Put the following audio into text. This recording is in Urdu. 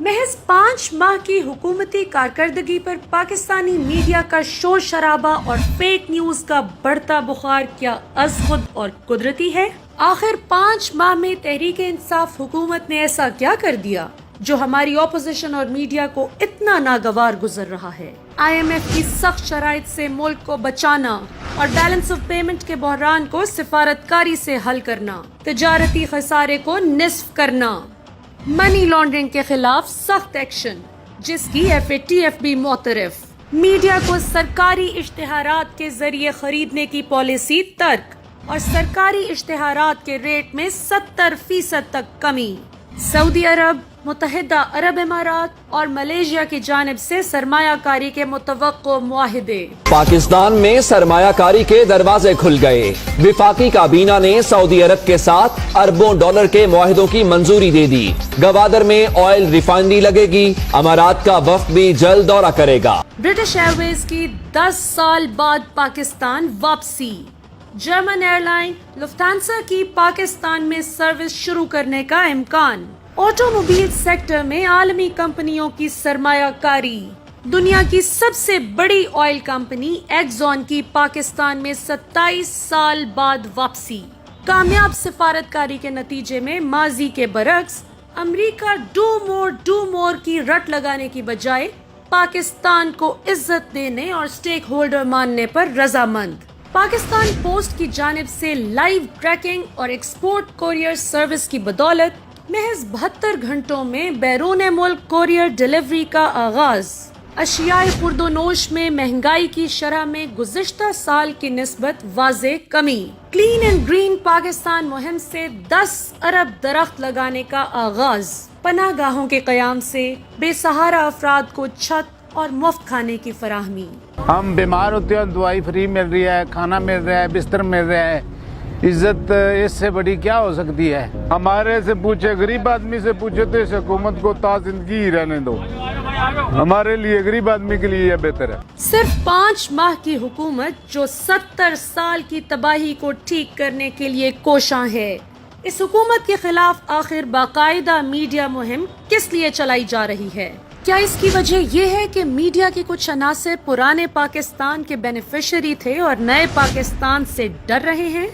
محض 5 ماہ کی حکومتی کارکردگی پر پاکستانی میڈیا کا شور شرابہ اور فیک نیوز کا بڑھتا بخار کیا از خود اور قدرتی ہے؟ آخر 5 ماہ میں تحریک انصاف حکومت نے ایسا کیا کر دیا جو ہماری اپوزیشن اور میڈیا کو اتنا ناگوار گزر رہا ہے؟ IMF کی سخت شرائط سے ملک کو بچانا اور بیلنس آف پیمنٹ کے بحران کو سفارتکاری سے حل کرنا، تجارتی خسارے کو نصف کرنا، منی لانڈرنگ کے خلاف سخت ایکشن جس کی FATF بھی معترف، میڈیا کو سرکاری اشتہارات کے ذریعے خریدنے کی پالیسی ترک اور سرکاری اشتہارات کے ریٹ میں 70% تک کمی، سعودی عرب، متحدہ عرب امارات اور ملیشیا کی جانب سے سرمایہ کاری کے متوقع معاہدے۔ پاکستان میں سرمایہ کاری کے دروازے کھل گئے۔ وفاقی کابینہ نے سعودی عرب کے ساتھ اربوں ڈالر کے معاہدوں کی منظوری دے دی۔ گوادر میں آئل ریفائنری لگے گی۔ امارات کا وفد بھی جلد دورہ کرے گا۔ برٹش ایئر ویز کی 10 سال بعد پاکستان واپسی۔ جرمن ایئر لائن لفٹانسا کی پاکستان میں سروس شروع کرنے کا امکان۔ آٹو موبائل سیکٹر میں عالمی کمپنیوں کی سرمایہ کاری۔ دنیا کی سب سے بڑی آئل کمپنی ایکزون کی پاکستان میں 27 سال بعد واپسی۔ کامیاب سفارتکاری کے نتیجے میں ماضی کے برعکس امریکہ ڈو مور کی رٹ لگانے کی بجائے پاکستان کو عزت دینے اور سٹیک ہولڈر ماننے پر رضامند۔ پاکستان پوسٹ کی جانب سے لائیو ٹریکنگ اور ایکسپورٹ کوریئر سروس کی بدولت محض 72 گھنٹوں میں بیرون ملک کوریئر ڈیلیوری کا آغاز۔ اشیاء خورد و نوش میں مہنگائی کی شرح میں گزشتہ سال کی نسبت واضح کمی۔ کلین اینڈ گرین پاکستان مہم سے 10 ارب درخت لگانے کا آغاز۔ پناہ گاہوں کے قیام سے بے سہارا افراد کو چھت اور مفت کھانے کی فراہمی۔ ہم بیمار ہوتے ہیں، دوائی فری مل رہی ہے، کھانا مل رہا ہے، بستر مل رہا ہے۔ عزت اس سے بڑی کیا ہو سکتی ہے؟ ہمارے سے پوچھے، غریب آدمی سے پوچھے تو اس حکومت کو تا زندگی ہی رہنے دو۔ ہمارے لیے، غریب آدمی کے لیے یہ بہتر ہے۔ صرف 5 ماہ کی حکومت جو 70 سال کی تباہی کو ٹھیک کرنے کے لیے کوشاں ہے۔ اس حکومت کے خلاف آخر باقاعدہ میڈیا مہم کس لیے چلائی جا رہی ہے؟ کیا اس کی وجہ یہ ہے کہ میڈیا کے کچھ عناصر پرانے پاکستان کے بینیفیشری تھے اور نئے پاکستان سے ڈر رہے ہیں؟